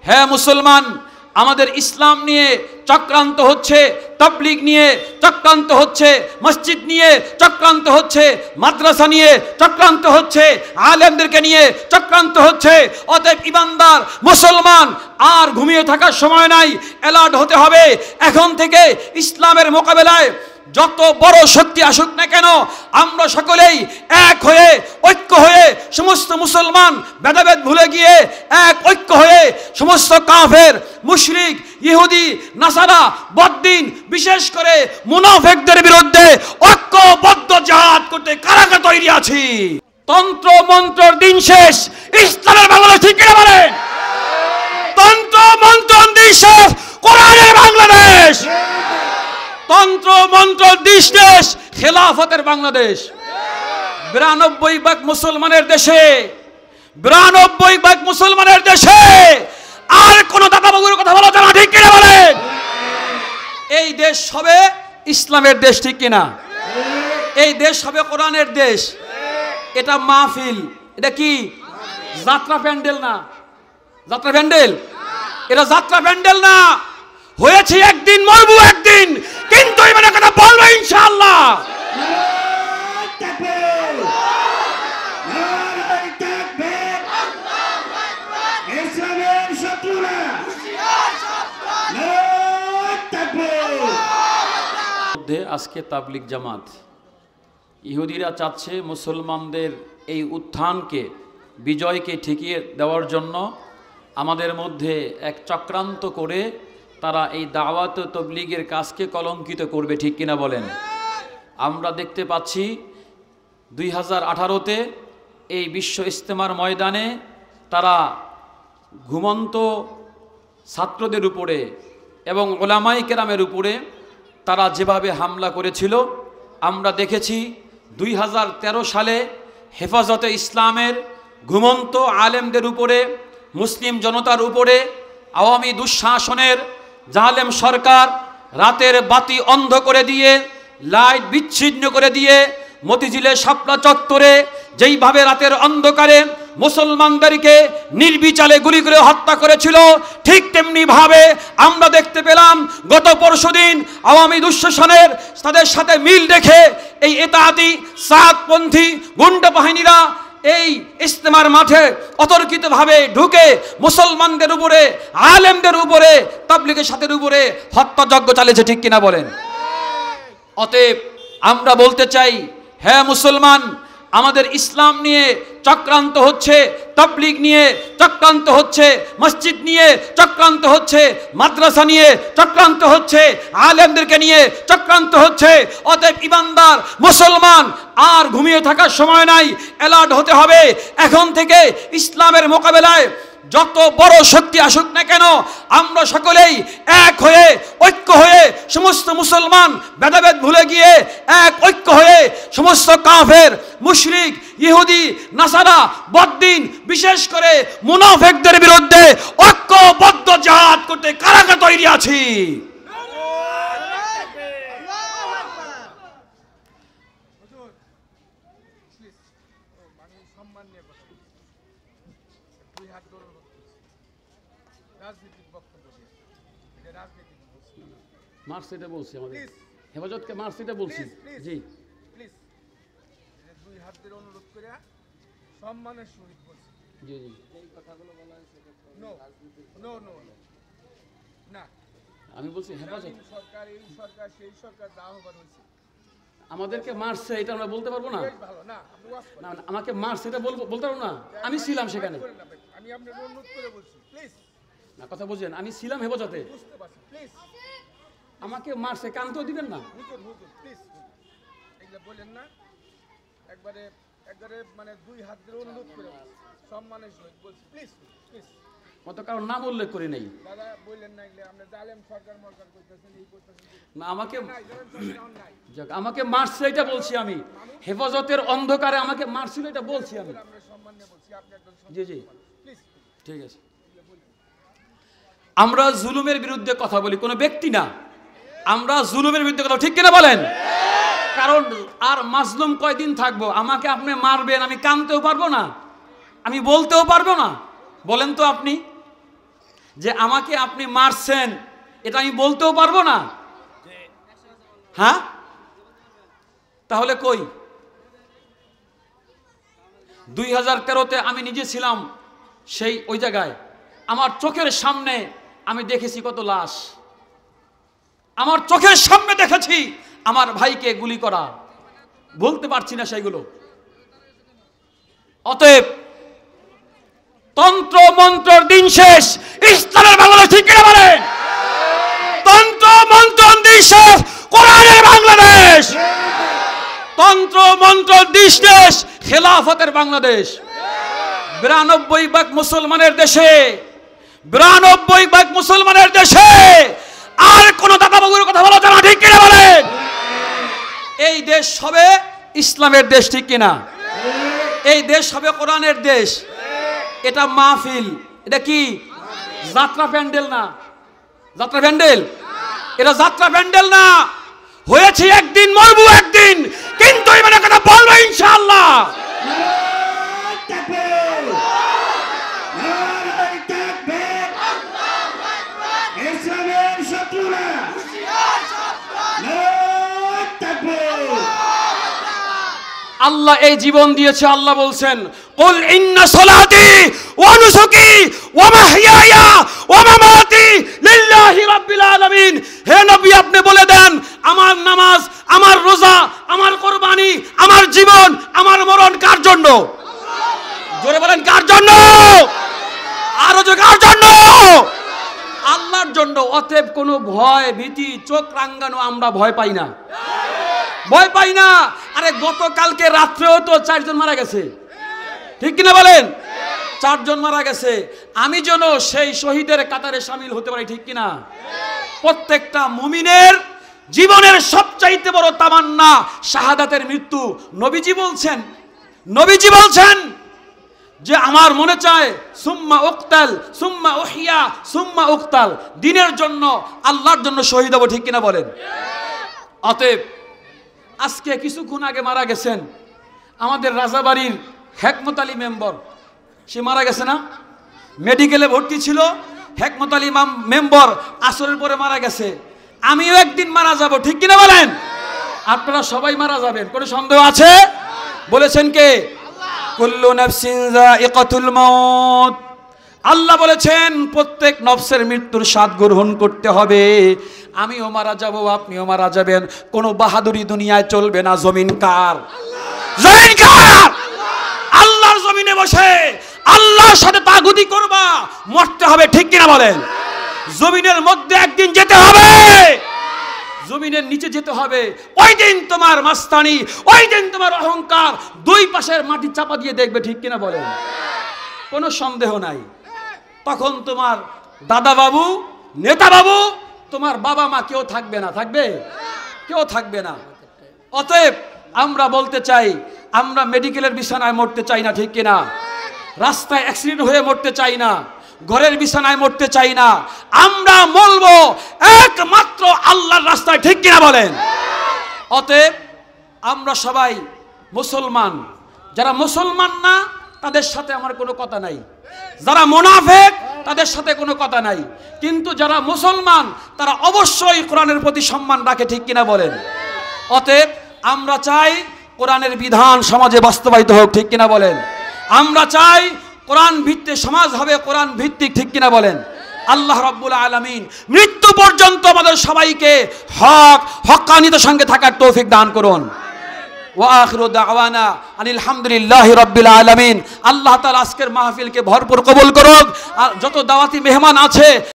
হ্যাঁ মুসলমান, আমাদের ইসলাম নিয়ে চক্রান্ত হচ্ছে, তাবলীগ নিয়ে চক্রান্ত হচ্ছে, মসজিদ নিয়ে চক্রান্ত হচ্ছে, মাদ্রাসা নিয়ে চক্রান্ত হচ্ছে, আলেমদেরকে নিয়ে চক্রান্ত হচ্ছে। অতএব ইমানদার মুসলমান আর ঘুমিয়ে থাকার সময় নাই, অ্যালার্ট হতে হবে। এখন থেকে ইসলামের মোকাবেলায় যত বড় শক্তি আসুক না কেন, আমরা সকলেই এক হয়ে, ঐক্য হয়ে, সমস্ত মুসলমান ভেদাভেদ ভুলে গিয়ে এক ঐক্য হয়ে সমস্ত কাফের, মুশরিক, ইহুদি, নাসারা, বদ্দিন, বিশেষ করে মুনাফিকদের বিরুদ্ধে ঐক্যবদ্ধ জিহাদ করতে কারা কারা তৈরি আছি। তন্ত্র মন্ত্রর দিন শেষ, ইসলামের বাংলাদেশ ঠিক কিনা বলেন? তন্ত্র মন্ত্রর দিন শেষ, কোরআনের বাংলাদেশ। তন্ত্র মন্ত্র দেশ, খেলাফতের বাংলাদেশ। 92 ভাগ মুসলমানের দেশে, 92 ভাগ মুসলমানের দেশে আর কোন দাদাবাবুর কথা বলা যায় না, ঠিক কিনা বলেন? এই দেশ হবে ইসলামের দেশ, ঠিক কিনা? এই দেশ হবে কোরআনের দেশ। এটা মাহফিল, এটা কি যাত্রা প্যান্ডেল না? যাত্রা প্যান্ডেল? এটা যাত্রা প্যান্ডেল না। হয়েছে একদিন, মরবো একদিন, কিন্তু মানে কথা বলবো ইনশাআল্লাহ। আজকে তাবলীগ জামাত, ইহুদিরা চাচ্ছে মুসলমানদের এই উত্থানকে, বিজয়কে ঠেকিয়ে দেওয়ার জন্য আমাদের মধ্যে এক চক্রান্ত করে তারা এই দাওয়াত তাবলীগের কাজকে কলঙ্কিত করবে, ঠিক কিনা বলেন? আমরা দেখতে পাচ্ছি 2018-তে এই বিশ্ব ইজতেমার ময়দানে তারা ঘুমন্ত ছাত্রদের উপরে এবং উলামায়ে কেরামের উপরে তারা যেভাবে হামলা করেছিল আমরা দেখেছি। 2013 সালে হেফাজতে ইসলামের ঘুমন্ত আলেমদের উপরে, মুসলিম জনতার উপরে আওয়ামী দুঃশাসনের জালেম সরকার রাতের বাতি অন্ধ করে দিয়ে, লাইট বিচ্ছিন্ন করে দিয়ে, মতিঝিলে শাপলা চত্বরে যেইভাবে রাতের অন্ধকারে মুসলমানদেরকে নির্বিচারে গুলি করে হত্যা করেছিল, ঠিক তেমনি ভাবে আমরা দেখতে পেলাম গত পরশুদিন আওয়ামী দুঃশাসনের তাদের সাথে মিল রেখে এই এতাআতি সাতপন্থী গুন্ডা বাহিনীরা এই ইজতেমার মাঠে অতর্কিতভাবে ঢুকে মুসলমানদের উপরে, আলেমদের উপরে, তাবলীগের সাথে উপরে হত্যাযজ্ঞ চালিয়েছে, ঠিক কিনা বলেন? অতএব আমরা বলতে চাই, হ্যাঁ মুসলমান, আমাদের ইসলাম নিয়ে চক্রান্ত হচ্ছে, তাবলীগ নিয়ে চক্রান্ত হচ্ছে, মসজিদ নিয়ে চক্রান্ত হচ্ছে, মাদ্রাসা নিয়ে চক্রান্ত হচ্ছে, আলেমদেরকে নিয়ে চক্রান্ত হচ্ছে। অতএব ইমানদার মুসলমান আর ঘুমিয়ে থাকার সময় নাই, অ্যালার্ট হতে হবে। এখন থেকে ইসলামের মোকাবেলায় যত বড় শক্তি আসুক না কেন, আমরা সকলেই এক হয়ে, ঐক্য হয়ে, সমস্ত মুসলমান ভেদাভেদ ভুলে গিয়ে এক ঐক্য হয়ে সমস্ত কাফের, মুশরিক, ইহুদি, নাসারা, বদ্দিন, বিশেষ করে মুনাফিকদের বিরুদ্ধে ঐক্যবদ্ধ জিহাদ করতে কারা কারা তৈরি আছি। মার্সিটা বলছি, আমাদের হেফাজতকে মার্সিটা বলছি। জি প্লিজ, দুই হাত ধরে অনুরোধ করে সম্মানের সহিত বলছি। জি জি, এই কথাগুলো বলা হয়েছে নো নো নো না, আমি বলছি হেফাজত সরকার, এই সরকার, সেই সরকার যা হবার হয়েছে আমাদেরকে মারছে, এটা আমরা বলতে পারবো না। না, আমাকে মারছে এটা বলতে পারবো না, আমি ছিলাম সেখানে। আমি আপনাকে অনুরোধ করে বলছি প্লিজ, না কথা বুঝেন, আমি ছিলাম হেফাজতে, বুঝতে পারছি, প্লিজ আমাকে মারছে, কানতেও দিবেন না। হুজুর হুজুর প্লিজ এগুলো বলেন না, একবারে একবারে মানে দুই হাত ধরে অনুরোধ করে সম্মানের সহিত বলছি, প্লিজ প্লিজ। মত কারণ নাম উল্লেখ করি নাই দাদা, বললেন না এগুলো আমরা জালেম সরকার মরকার কইতেছেন, এই কইতেছেন না। আমাকে মারছে এটা বলছি আমি, হেফাজতের অন্ধকারে আমাকে মারছিল এটা বলছি আমি, আমরা সম্মানে বলছি। আপনি একদম জি জি প্লিজ, ঠিক আছে। আমরা জুলুমের বিরুদ্ধে কথা বলি, কোনো ব্যক্তি না, আমরা জুলুমের বিরুদ্ধে কথা, ঠিক কিনা বলেন? কারণ আর মাজলুম কয়দিন থাকবো? আমাকে আপনি মারবেন, আমি কানতেও পারবো না, আমি বলতেও পারবো না, বলেন তো আপনি। যে আমাকে আপনি মারছেন, এটা আমি বলতেও পারবো না? হ্যাঁ, তাহলে কই? 2013-তে আমি নিজে ছিলাম সেই ওই জায়গায়, আমার চোখের সামনে আমি দেখেছি কত লাশ, আমার চোখের সামনে দেখেছি আমার ভাইকে গুলি করা, বলতে পারছি না সেগুলো। অতএব তন্ত্র মন্ত্রর দিন শেষ, ইসলামের বাংলাদেশ ঠিক কিনা বলেন? তন্ত্র মন্ত্রর দিন শেষ, কোরআনের বাংলাদেশ। তন্ত্র মন্ত্রর দিন শেষ, খেলাফতের বাংলাদেশ। 92% মুসলমানের দেশে, 92% মুসলমানের দেশে আর কোন দাদাবাবুর কথা বলা যায় না, ঠিক কিনা বলেন? এই দেশ হবে ইসলামের দেশ, ঠিক কিনা? এই দেশ হবে কোরআনের দেশ। এটা মাহফিল, এটা কি যাত্রা প্যান্ডেল না? যাত্রা প্যান্ডেল? এটা যাত্রা প্যান্ডেল না। হয়েছে একদিন, মরবো একদিন, কিন্তু এই মানে কথা বলবো ইনশাআল্লাহ। আল্লাহ এই জীবন দিয়েছে, আল্লাহ বলছেন কুল ইন্না সলাতি ওয়া নুসুকি ওয়া মাহইয়ায়া ওয়া মামাতি লিল্লাহি রাব্বিল আলামিন। হে নবী, আপনি বলে দেন আমার নামাজ, আমার রোজা, আমার কুরবানি, আমার জীবন, আমার মরণ কার জন্য? জোরে বলেন কার জন্য? আরো জোরে কার জন্য? আল্লাহর জন্য। অতএব কোনো ভয় ভীতি, চোখ রাঙ্গানো আমরা ভয় পাই না, ভয় পাই না। আরে গতকালকে রাত্রেও তো 4 জন মারা গেছে, ঠিক কিনা বলেন? 4 জন মারা গেছে। আমি যেন সেই শহীদের কাতারে শামিল হতে পারি, ঠিক কিনা? প্রত্যেকটা মুমিনের জীবনের সবচাইতে বড় তামান্না শাহাদাতের মৃত্যু। নবীজি বলছেন যে আমার মনে চায় সুম্মা উকতাল সুম্মা উহিয়া সুম্মা উকতাল, দিনের জন্য, আল্লাহর জন্য শহীদ হব, ঠিক কিনা বলেন? অতএব আজকে কিছুক্ষণ আগে মারা গেছেন আমাদের রাজাবাড়ির হেকমত আলী মেম্বার, সে মারা গেছে না? মেডিকেলে ভর্তি ছিল, হেকমত আলী মেম্বার আসরের পরে মারা গেছে। আমিও একদিন মারা যাব, ঠিক কিনা বলেন? আপনারা সবাই মারা যাবেন, কোনো সন্দেহ আছে? বলেছেন কে? কুল্লু নাফসিন যায়িকাতুল মাউত। আল্লাহ বলেছেন প্রত্যেক নফসের মৃত্যুর স্বাদ গ্রহণ করতে হবে। আমিও মারা যাব, আপনিও মারা যাবেন। কোনো বাহাদুরি দুনিয়ায় চলবে না। জমিন কার? জমিন কার? আল্লাহর জমিনে বসে আল্লাহর সাথে তাগুতি করবা, মরতে হবে, ঠিক কিনা বলেন? জমিনের মধ্যে একদিন যেতে হবে, জমিনের নিচে যেতে হবে। ওই দিন তোমার মাস্তানি, ওই দিন তোমার অহংকার দুই পাশের মাটি চাপা দিয়ে দেখবে, ঠিক কিনা বলেন? কোনো সন্দেহ নাই। তখন তোমার দাদা বাবু, নেতা বাবু, তোমার বাবা মা কেউ থাকবে না। থাকবে? কেউ থাকবে না। অতএব আমরা বলতে চাই, আমরা মেডিকেলের বিছানায় মরতে চাই না, ঠিক কিনা? রাস্তায় অ্যাক্সিডেন্ট হয়ে মরতে চাই না, ঘরের বিছানায় মরতে চাই না। আমরা মরবো একমাত্র আল্লাহর রাস্তায়, ঠিক কিনা বলেন? অতএব আমরা সবাই মুসলমান। যারা মুসলমান না তাদের সাথে আমার কোনো কথা নাই, যারা মুনাফিক তাদের সাথে কোনো কথা নাই, কিন্তু যারা মুসলমান তারা অবশ্যই কোরআনের প্রতি সম্মান রাখে, ঠিক কিনা বলেন? অতএব আমরা চাই কোরআনের বিধান সমাজে বাস্তবায়িত হোক, ঠিক কিনা বলেন? আমরা চাই কোরআন ভিত্তিক সমাজ হবে, কোরআন ভিত্তিক, ঠিক কিনা বলেন? আল্লাহ রাব্বুল আলামিন মৃত্যু পর্যন্ত আমাদের সবাইকে হক্কানিয়তের সঙ্গে থাকার তৌফিক দান করুন। ওয়া আখিরু দাওয়ানা আনিল হামদুলিল্লাহি রাব্বিল আলামিন। আল্লাহ তাআলা আজকের মাহফিলকে ভরপুর কবুল করুক। আর যত দাওয়াতি মেহমান আছে